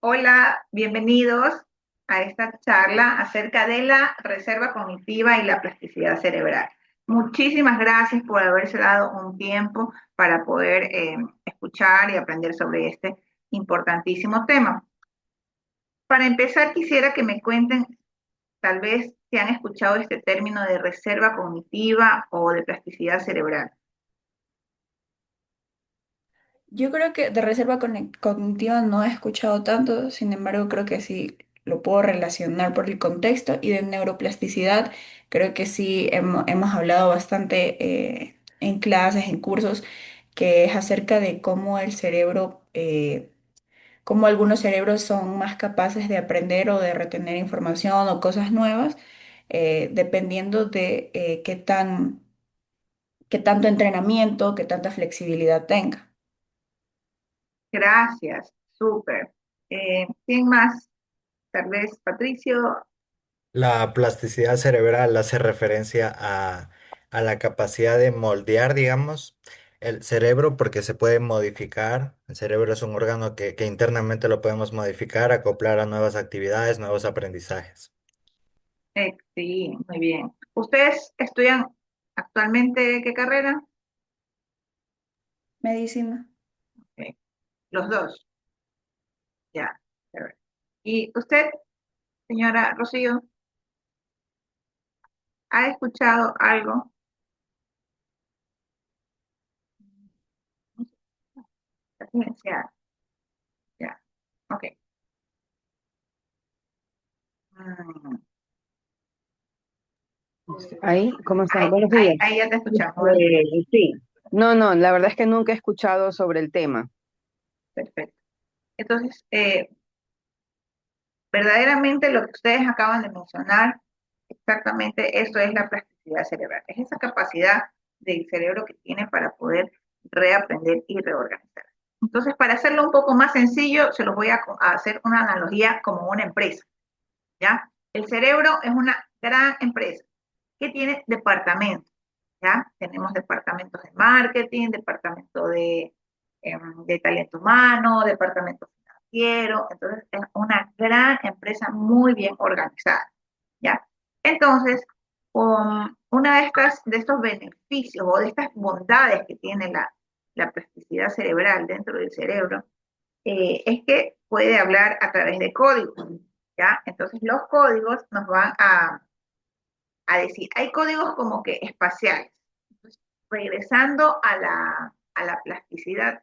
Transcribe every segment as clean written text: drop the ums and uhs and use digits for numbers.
Hola, bienvenidos a esta charla acerca de la reserva cognitiva y la plasticidad cerebral. Muchísimas gracias por haberse dado un tiempo para poder escuchar y aprender sobre este importantísimo tema. Para empezar, quisiera que me cuenten, tal vez, si han escuchado este término de reserva cognitiva o de plasticidad cerebral. Yo creo que de reserva cognitiva no he escuchado tanto, sin embargo creo que sí lo puedo relacionar por el contexto y de neuroplasticidad creo que sí hemos hablado bastante en clases, en cursos, que es acerca de cómo el cerebro, cómo algunos cerebros son más capaces de aprender o de retener información o cosas nuevas, dependiendo de qué tanto entrenamiento, qué tanta flexibilidad tenga. Gracias, súper. ¿Quién más? Tal vez Patricio. La plasticidad cerebral hace referencia a la capacidad de moldear, digamos, el cerebro porque se puede modificar. El cerebro es un órgano que internamente lo podemos modificar, acoplar a nuevas actividades, nuevos aprendizajes. Sí, muy bien. ¿Ustedes estudian actualmente qué carrera? Medicina. Ok, los dos, ya. Chévere. ¿Y usted, señora Rocío, ha escuchado algo? La ciencia, ya. Ok. Mm, Ahí, ¿cómo está? ahí, Buenos ahí, días. ahí ya te escuchamos. Buenos días. Sí. No, no, la verdad es que nunca he escuchado sobre el tema. Perfecto. Entonces, verdaderamente lo que ustedes acaban de mencionar, exactamente eso es la plasticidad cerebral. Es esa capacidad del cerebro que tiene para poder reaprender y reorganizar. Entonces, para hacerlo un poco más sencillo, se los voy a hacer una analogía como una empresa, ¿ya? El cerebro es una gran empresa que tiene departamentos, ¿ya? Tenemos departamentos de marketing, departamento de talento humano, departamento financiero, entonces es una gran empresa muy bien organizada, ¿ya? Entonces, una de estos beneficios o de estas bondades que tiene la plasticidad cerebral dentro del cerebro es que puede hablar a través de códigos, ¿ya? Entonces los códigos nos van a decir, hay códigos como que espaciales. Entonces, regresando a la plasticidad,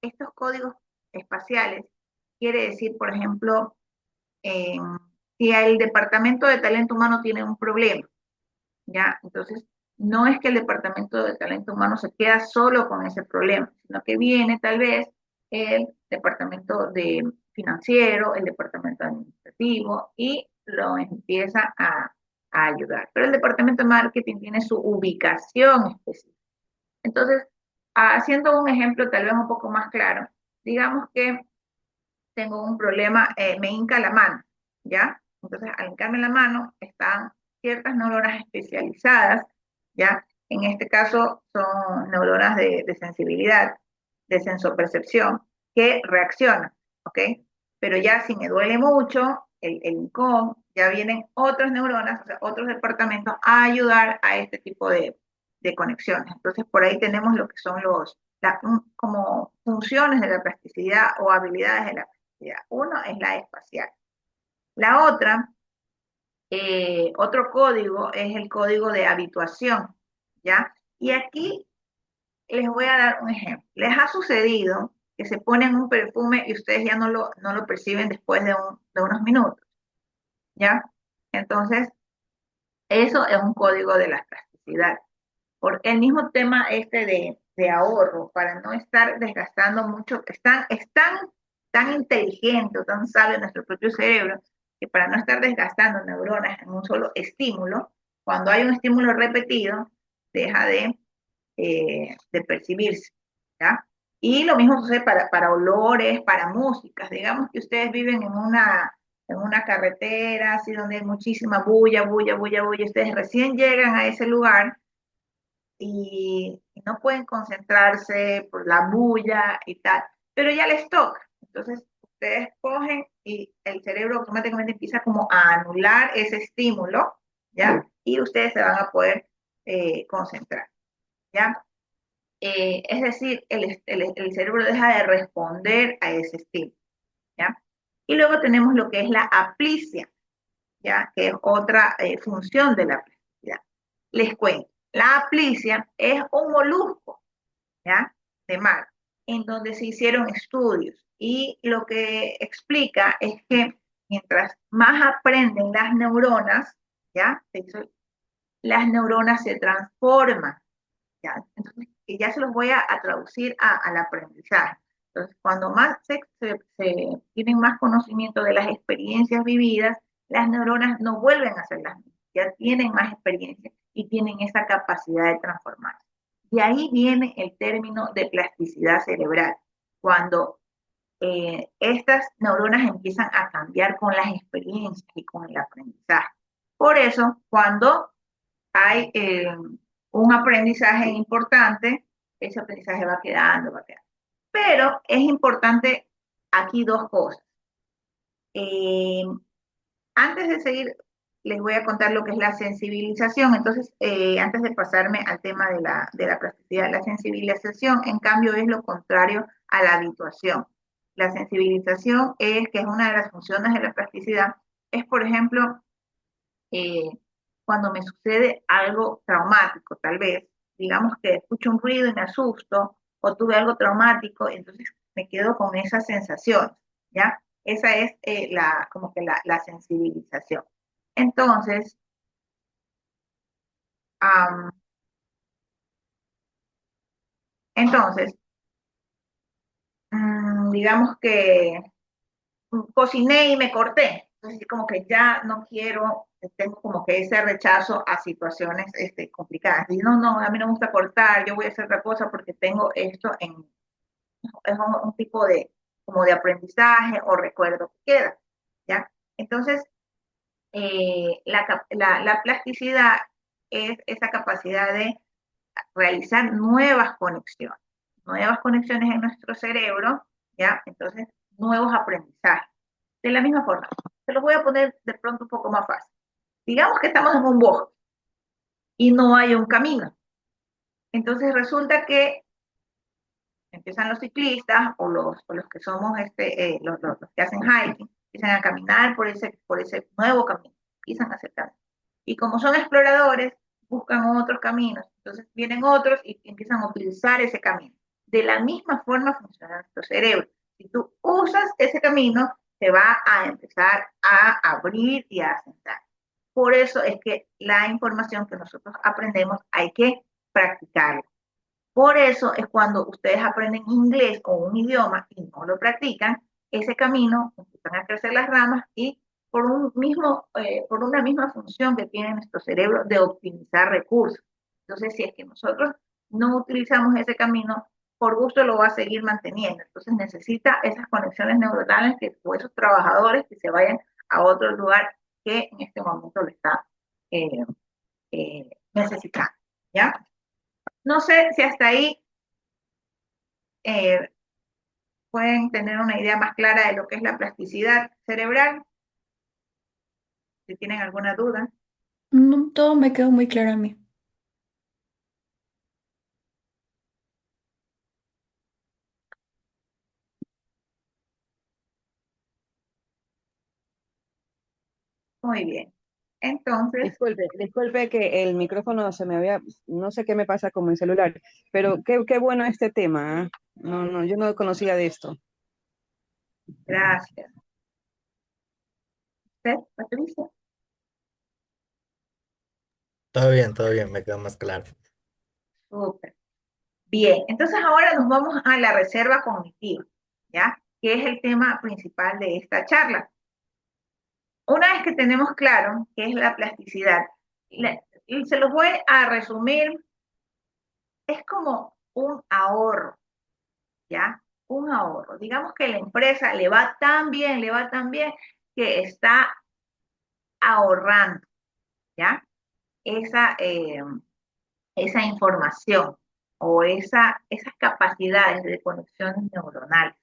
estos códigos espaciales quiere decir, por ejemplo, eh, si el departamento de talento humano tiene un problema, ¿ya? Entonces, no es que el departamento de talento humano se queda solo con ese problema, sino que viene tal vez el departamento de financiero, el departamento administrativo y lo empieza a ayudar. Pero el departamento de marketing tiene su ubicación específica. Entonces, haciendo un ejemplo tal vez un poco más claro, digamos que tengo un problema, me hinca la mano, ¿ya? Entonces, al hincarme la mano, están ciertas neuronas especializadas, ¿ya? En este caso son neuronas de sensibilidad, de sensopercepción, que reaccionan, ¿ok? Pero ya si me duele mucho el hincón, ya vienen otras neuronas, o sea, otros departamentos a ayudar a este tipo de conexiones. Entonces, por ahí tenemos lo que son como funciones de la plasticidad o habilidades de la plasticidad. Uno es la espacial. La otra, otro código es el código de habituación, ¿ya? Y aquí les voy a dar un ejemplo. ¿Les ha sucedido que se ponen un perfume y ustedes ya no lo perciben después de unos minutos, ¿ya? Entonces, eso es un código de la plasticidad. Por el mismo tema este de ahorro, para no estar desgastando mucho, tan inteligente o tan sabio nuestro propio cerebro, que para no estar desgastando neuronas en un solo estímulo, cuando hay un estímulo repetido, deja de percibirse, ¿ya? Y lo mismo sucede para olores, para músicas. Digamos que ustedes viven en una carretera, así donde hay muchísima bulla, bulla, bulla, bulla. Ustedes recién llegan a ese lugar y no pueden concentrarse por la bulla y tal, pero ya les toca. Entonces, ustedes cogen y el cerebro automáticamente empieza como a anular ese estímulo, ¿ya? Y ustedes se van a poder concentrar, ¿ya? Es decir, el cerebro deja de responder a ese estímulo, ¿ya? Y luego tenemos lo que es la aplicia, ¿ya? Que es otra función de la plasticidad. Les cuento, la aplicia es un molusco, ¿ya? De mar, en donde se hicieron estudios y lo que explica es que mientras más aprenden las neuronas, ¿ya? Las neuronas se transforman, ¿ya? Entonces, ya se los voy a traducir al aprendizaje. Entonces, cuando más se tienen más conocimiento de las experiencias vividas, las neuronas no vuelven a ser las mismas, ya tienen más experiencia y tienen esa capacidad de transformarse. De ahí viene el término de plasticidad cerebral, cuando estas neuronas empiezan a cambiar con las experiencias y con el aprendizaje. Por eso, cuando hay un aprendizaje importante, ese aprendizaje va quedando, va quedando. Pero es importante aquí dos cosas. Eh, Antes de seguir, les voy a contar lo que es la sensibilización. Entonces, antes de pasarme al tema de la plasticidad, la sensibilización, en cambio, es lo contrario a la habituación. La sensibilización es, que es una de las funciones de la plasticidad, es, por ejemplo, eh, cuando me sucede algo traumático, tal vez, digamos que escucho un ruido y me asusto, o tuve algo traumático, entonces me quedo con esa sensación, ¿ya? Esa es como que la sensibilización. Entonces, um, entonces, digamos que cociné y me corté. Entonces, como que ya no quiero, tengo como que ese rechazo a situaciones complicadas. Y no, a mí no me gusta cortar, yo voy a hacer otra cosa porque tengo esto es un tipo de, como de aprendizaje o recuerdo que queda, ¿ya? Entonces, la plasticidad es esa capacidad de realizar nuevas conexiones en nuestro cerebro, ¿ya? Entonces, nuevos aprendizajes. De la misma forma, se los voy a poner de pronto un poco más fácil. Digamos que estamos en un bosque y no hay un camino. Entonces resulta que empiezan los ciclistas o los que somos los que hacen hiking, empiezan a caminar por ese nuevo camino, empiezan a hacer camino. Y como son exploradores, buscan otros caminos. Entonces vienen otros y empiezan a utilizar ese camino. De la misma forma funciona nuestro cerebro. Si tú usas ese camino, te va a empezar a abrir y a asentar. Por eso es que la información que nosotros aprendemos hay que practicarla. Por eso es cuando ustedes aprenden inglés o un idioma y no lo practican, ese camino empiezan a crecer las ramas y por una misma función que tiene nuestro cerebro de optimizar recursos. Entonces, si es que nosotros no utilizamos ese camino, por gusto lo va a seguir manteniendo. Entonces, necesita esas conexiones neuronales o esos trabajadores que se vayan a otro lugar que en este momento lo está eh, necesitando. ¿Ya? No sé si hasta ahí eh, pueden tener una idea más clara de lo que es la plasticidad cerebral, si tienen alguna duda. No, todo me quedó muy claro a mí. Muy bien. Entonces, Disculpe que el micrófono se me había, no sé qué me pasa con mi celular, pero qué bueno este tema, ¿ah? No, yo no conocía de esto. gracias. ¿Usted, Patricia? Todo bien, me quedó más claro. Súper. Bien, entonces ahora nos vamos a la reserva cognitiva, ¿ya? Que es el tema principal de esta charla. Una vez que tenemos claro qué es la plasticidad, y se los voy a resumir, es como un ahorro, ¿ya? Un ahorro. Digamos que la empresa le va tan bien que está ahorrando, ¿ya? Esa, esa información o esas capacidades de conexiones neuronales,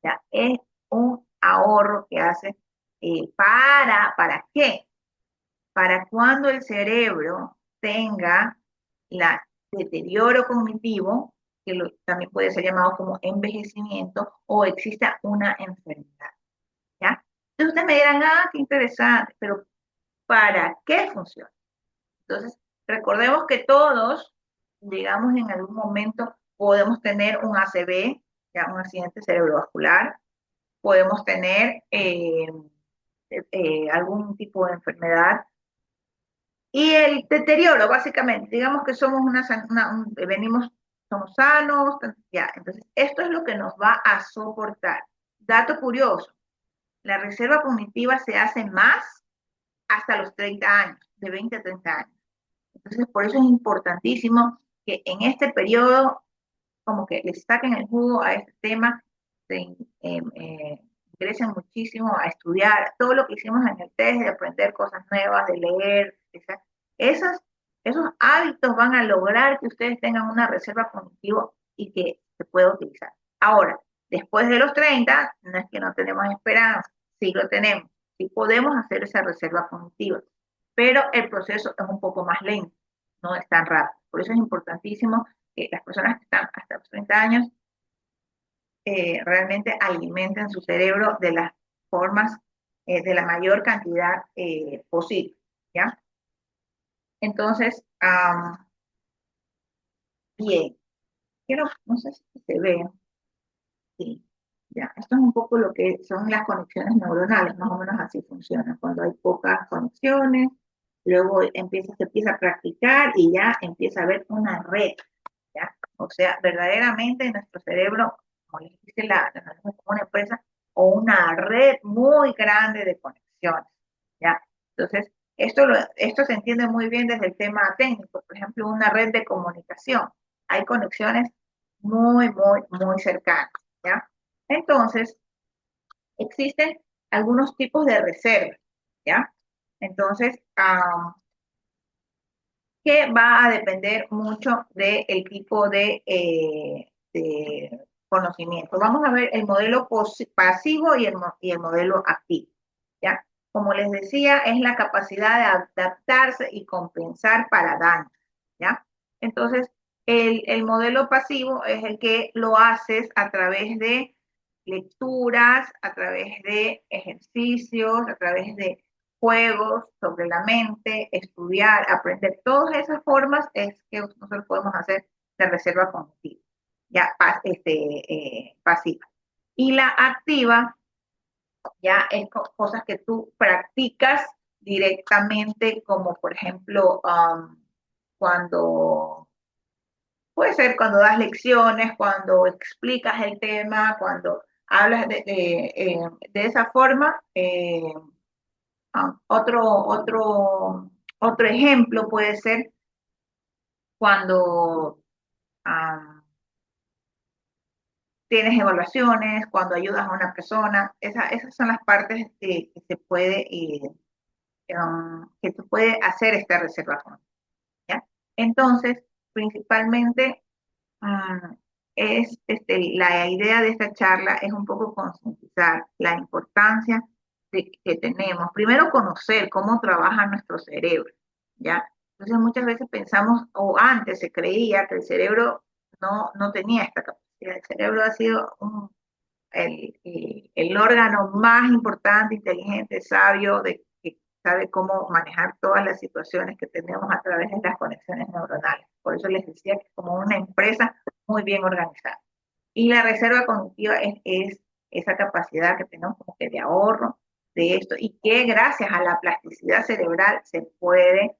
¿ya? Es un ahorro que hace ¿para qué? Para cuando el cerebro tenga la deterioro cognitivo, que también puede ser llamado como envejecimiento, o exista una enfermedad, ¿ya? Entonces ustedes me dirán, ah, qué interesante, pero ¿para qué funciona? Entonces, recordemos que todos, digamos, en algún momento podemos tener un ACV, ya un accidente cerebrovascular, podemos tener algún tipo de enfermedad. Y el deterioro, básicamente, digamos que somos venimos, somos sanos, ya. Entonces, esto es lo que nos va a soportar. Dato curioso, la reserva cognitiva se hace más hasta los 30 años, de 20 a 30 años. Entonces, por eso es importantísimo que en este periodo, como que le saquen el jugo a este tema, se ingresen muchísimo a estudiar todo lo que hicimos en el test, de aprender cosas nuevas, de leer, esos, esos hábitos van a lograr que ustedes tengan una reserva cognitiva y que se pueda utilizar. Ahora, después de los 30, no es que no tenemos esperanza, sí lo tenemos, sí podemos hacer esa reserva cognitiva, pero el proceso es un poco más lento, no es tan rápido. Por eso es importantísimo que las personas que están hasta los 30 años realmente alimenten su cerebro de las formas, de la mayor cantidad posible, ¿ya? Entonces, bien, quiero, no sé si se ve, sí, ya, esto es un poco lo que son las conexiones neuronales, más o menos así funciona, cuando hay pocas conexiones, luego se empieza a practicar y ya empieza a haber una red, ¿ya? O sea, verdaderamente nuestro cerebro, como les dice como una empresa, o una red muy grande de conexiones, ¿ya? Entonces, esto se entiende muy bien desde el tema técnico, por ejemplo, una red de comunicación. Hay conexiones muy cercanas, ¿ya? Entonces, existen algunos tipos de reservas, ¿ya? Entonces, que va a depender mucho del tipo de conocimiento. Vamos a ver el modelo pasivo y el modelo activo, ¿ya? Como les decía, es la capacidad de adaptarse y compensar para daños, ¿ya? Entonces, el modelo pasivo es el que lo haces a través de lecturas, a través de ejercicios, a través de juegos sobre la mente, estudiar, aprender. Todas esas formas es que nosotros podemos hacer de reserva cognitiva, ya pasiva. Y la activa ya es cosas que tú practicas directamente, como por ejemplo cuando, puede ser cuando das lecciones, cuando explicas el tema, cuando hablas de esa forma. Otro ejemplo puede ser cuando um, tienes evaluaciones, cuando ayudas a una persona. Esas son las partes que se puede hacer esta reserva, ¿ya? Entonces, principalmente la idea de esta charla es un poco concientizar la importancia que tenemos. Primero, conocer cómo trabaja nuestro cerebro, ¿ya? Entonces, muchas veces pensamos, o antes se creía que el cerebro no tenía esta capacidad. El cerebro ha sido el órgano más importante, inteligente, sabio, que sabe cómo manejar todas las situaciones que tenemos a través de las conexiones neuronales. Por eso les decía que es como una empresa muy bien organizada. Y la reserva cognitiva es esa capacidad que tenemos como que de ahorro de esto y que gracias a la plasticidad cerebral se puede,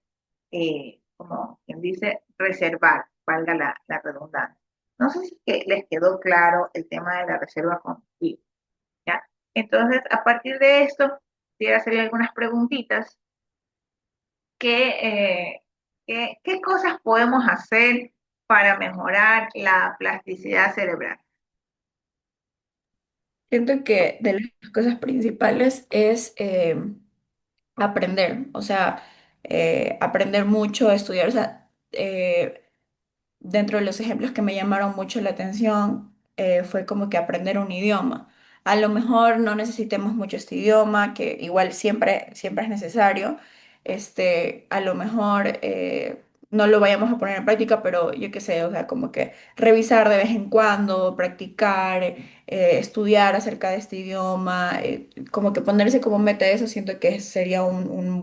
como quien dice, reservar, valga la redundancia. No sé si les quedó claro el tema de la reserva cognitiva, ¿ya? Entonces, a partir de esto, quiero hacerle algunas preguntitas. ¿Qué cosas podemos hacer para mejorar la plasticidad cerebral? Siento que de las cosas principales es aprender, o sea, aprender mucho, estudiar, o sea, dentro de los ejemplos que me llamaron mucho la atención fue como que aprender un idioma. a lo mejor no necesitemos mucho este idioma, que igual siempre es necesario. A lo mejor no lo vayamos a poner en práctica, pero yo qué sé, o sea, como que revisar de vez en cuando, practicar, estudiar acerca de este idioma, como que ponerse como meta eso, siento que sería una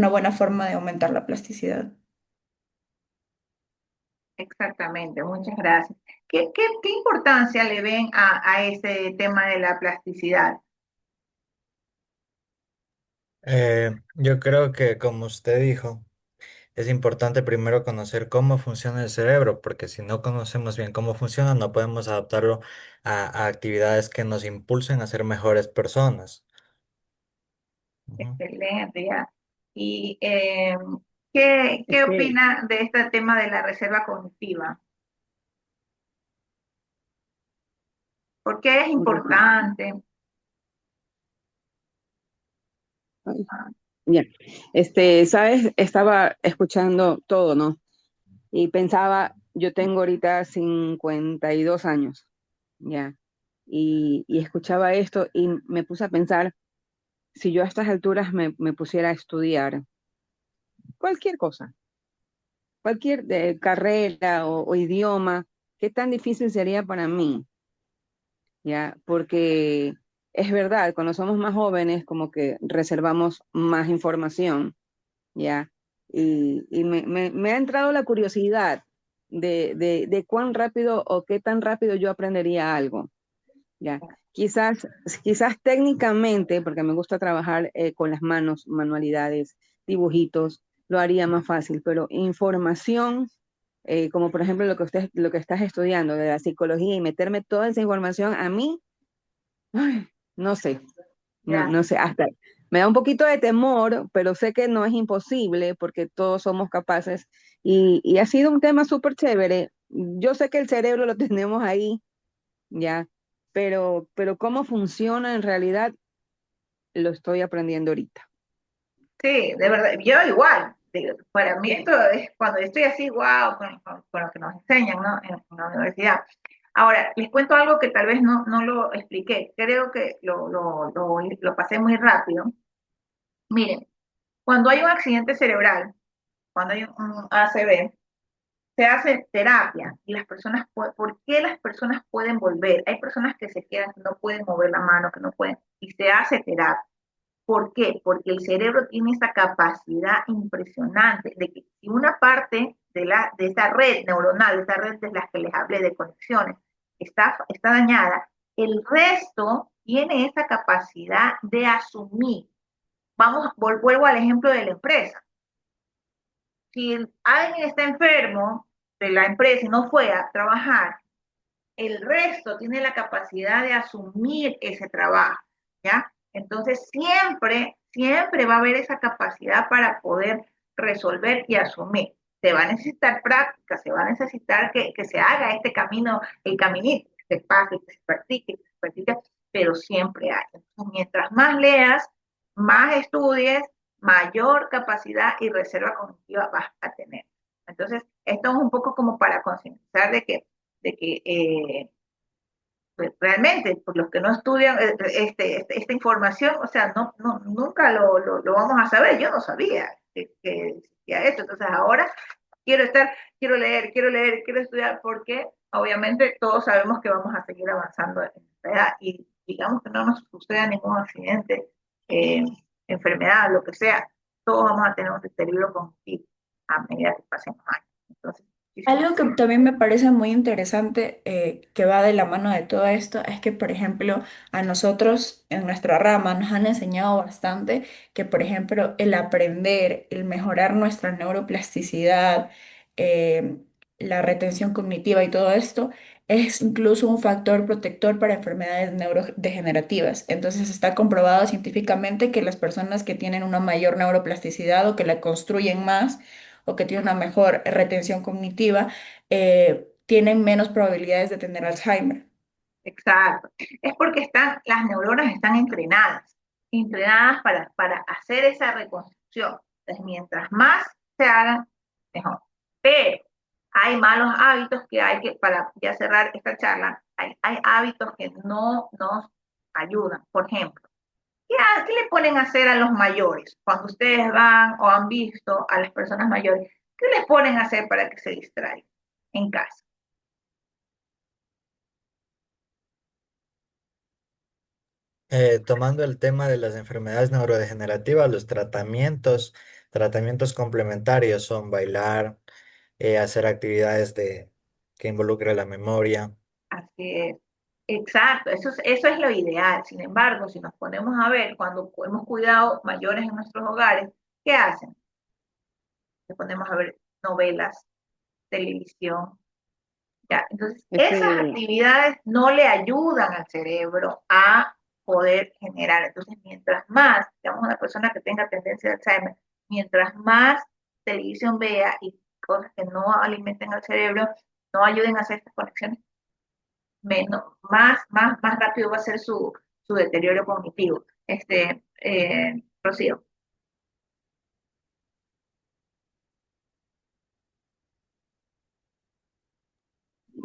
buena forma de aumentar la plasticidad. Exactamente, muchas gracias. ¿Qué importancia le ven a ese tema de la plasticidad? Yo creo que, como usted dijo, es importante primero conocer cómo funciona el cerebro, porque si no conocemos bien cómo funciona, no podemos adaptarlo a actividades que nos impulsen a ser mejores personas. Ujú. Excelente, ya. ¿Y qué Este, opina de este tema de la reserva cognitiva? ¿Por qué es importante? ya, sabes, estaba escuchando todo, ¿no? Y pensaba, yo tengo ahorita 52 años, ya, y escuchaba esto y me puse a pensar, si yo a estas alturas me pusiera a estudiar cualquier cosa, cualquier carrera o idioma, ¿qué tan difícil sería para mí? Ya, porque es verdad, cuando somos más jóvenes, como que reservamos más información, ya, y me ha entrado la curiosidad de cuán rápido o qué tan rápido yo aprendería algo, ya. Quizás, quizás técnicamente, porque me gusta trabajar con las manos, manualidades, dibujitos, lo haría más fácil, pero información, como por ejemplo lo que estás estudiando de la psicología y meterme toda esa información a mí, ay, no sé, Ya. no sé, hasta me da un poquito de temor, pero sé que no es imposible porque todos somos capaces y ha sido un tema súper chévere. Yo sé que el cerebro lo tenemos ahí, ya, pero cómo funciona en realidad lo estoy aprendiendo ahorita. Sí, de verdad, yo igual. Para mí esto es cuando estoy así, wow, con lo que nos enseñan, ¿no? En la universidad. Ahora, les cuento algo que tal vez no lo expliqué. Creo que lo pasé muy rápido. Miren, cuando hay un accidente cerebral, cuando hay un ACV, se hace terapia y las personas, ¿por qué las personas pueden volver? Hay personas que se quedan, que no pueden mover la mano, que no pueden, y se hace terapia. ¿Por qué? Porque el cerebro tiene esa capacidad impresionante de que si una parte de esa red neuronal, de esa red de las que les hablé de conexiones, está dañada, el resto tiene esa capacidad de asumir. Vuelvo al ejemplo de la empresa. Si alguien está enfermo de la empresa y no fue a trabajar, el resto tiene la capacidad de asumir ese trabajo, ¿ya? Entonces siempre va a haber esa capacidad para poder resolver y asumir. Se va a necesitar práctica, se va a necesitar que se haga este camino, el caminito, que se pase, que se practique, pero siempre hay. Entonces, mientras más leas, más estudies, mayor capacidad y reserva cognitiva vas a tener. Entonces, esto es un poco como para concientizar de que pues, realmente, por los que no estudian esta información, o sea, nunca lo vamos a saber. Yo no sabía que existía esto. Entonces ahora quiero quiero leer, quiero estudiar, porque obviamente todos sabemos que vamos a seguir avanzando en esta edad y digamos que no nos suceda ningún accidente, eh, enfermedad, lo que sea, todos vamos a tener un deterioro cognitivo a medida que pasen los años. Entonces, muchísimas Algo que también me parece muy interesante, que va de la mano de todo esto, es que, por ejemplo, a nosotros en nuestra rama nos han enseñado bastante que, por ejemplo, el aprender, el mejorar nuestra neuroplasticidad, eh, la retención cognitiva y todo esto, es incluso un factor protector para enfermedades neurodegenerativas. Entonces está comprobado científicamente que las personas que tienen una mayor neuroplasticidad o que la construyen más, o que tienen una mejor retención cognitiva, tienen menos probabilidades de tener Alzheimer. Exacto. Es porque las neuronas están entrenadas para hacer esa reconstrucción. Entonces, mientras más se hagan, mejor. Pero hay malos hábitos que hay que, para ya cerrar esta charla, hay hábitos que no nos ayudan. Por ejemplo, ¿qué le ponen a hacer a los mayores? Cuando ustedes van o han visto a las personas mayores, ¿qué les ponen a hacer para que se distraigan en casa? Tomando el tema de las enfermedades neurodegenerativas, los tratamientos complementarios son bailar, hacer actividades que involucren la memoria. Así es. Exacto, eso es lo ideal. Sin embargo, si nos ponemos a ver, cuando hemos cuidado mayores en nuestros hogares, ¿qué hacen? Nos ponemos a ver novelas, televisión, ya. Entonces, esas Este, actividades no le ayudan al cerebro a poder generar. Entonces, mientras más, digamos, una persona que tenga tendencia de Alzheimer, mientras más televisión vea y cosas que no alimenten al cerebro, no ayuden a hacer estas conexiones, más rápido va a ser su deterioro cognitivo. Rocío.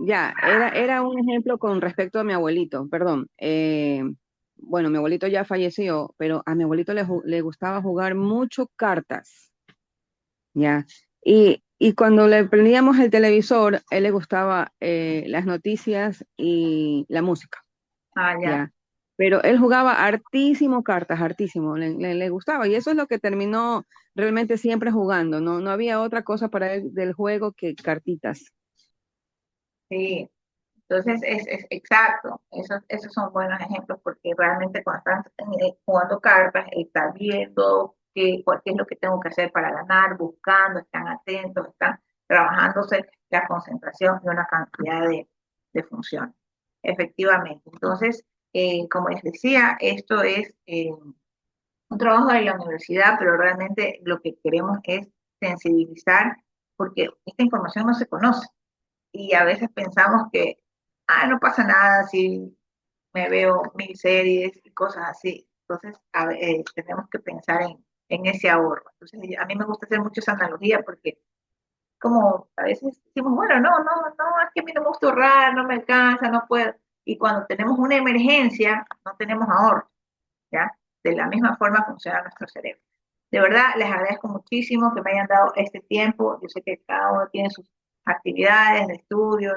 ya, era un ejemplo con respecto a mi abuelito, perdón. Bueno, mi abuelito ya falleció, pero a mi abuelito le gustaba jugar mucho cartas, ya. Y cuando le prendíamos el televisor, él le gustaba las noticias y la música, Ah, ya. ya. Pero él jugaba hartísimo cartas, hartísimo, le gustaba. Y eso es lo que terminó realmente siempre jugando. No había otra cosa para él del juego que cartitas. Sí. Entonces, es exacto, esos son buenos ejemplos porque realmente cuando están jugando cartas, están viendo qué es lo que tengo que hacer para ganar, buscando, están atentos, están trabajándose la concentración y una cantidad de funciones. Efectivamente. Entonces, como les decía, esto es un trabajo de la universidad, pero realmente lo que queremos es sensibilizar porque esta información no se conoce y a veces pensamos que, no pasa nada si me veo mil series y cosas así. Entonces, tenemos que pensar en ese ahorro. Entonces, a mí me gusta hacer mucho esa analogía porque como a veces decimos, bueno, no, es que a mí no me gusta ahorrar, no me alcanza, no puedo. Y cuando tenemos una emergencia, no tenemos ahorro, ¿ya? De la misma forma funciona nuestro cerebro. De verdad, les agradezco muchísimo que me hayan dado este tiempo. Yo sé que cada uno tiene sus actividades de estudio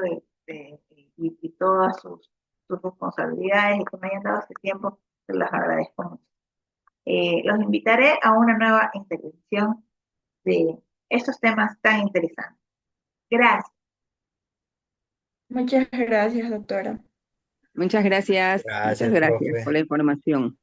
y todas sus responsabilidades y que me hayan dado este tiempo, se los agradezco mucho. Los invitaré a una nueva intervención de estos temas tan interesantes. Gracias. Muchas gracias, doctora. Muchas Gracias, gracias por profe. la información.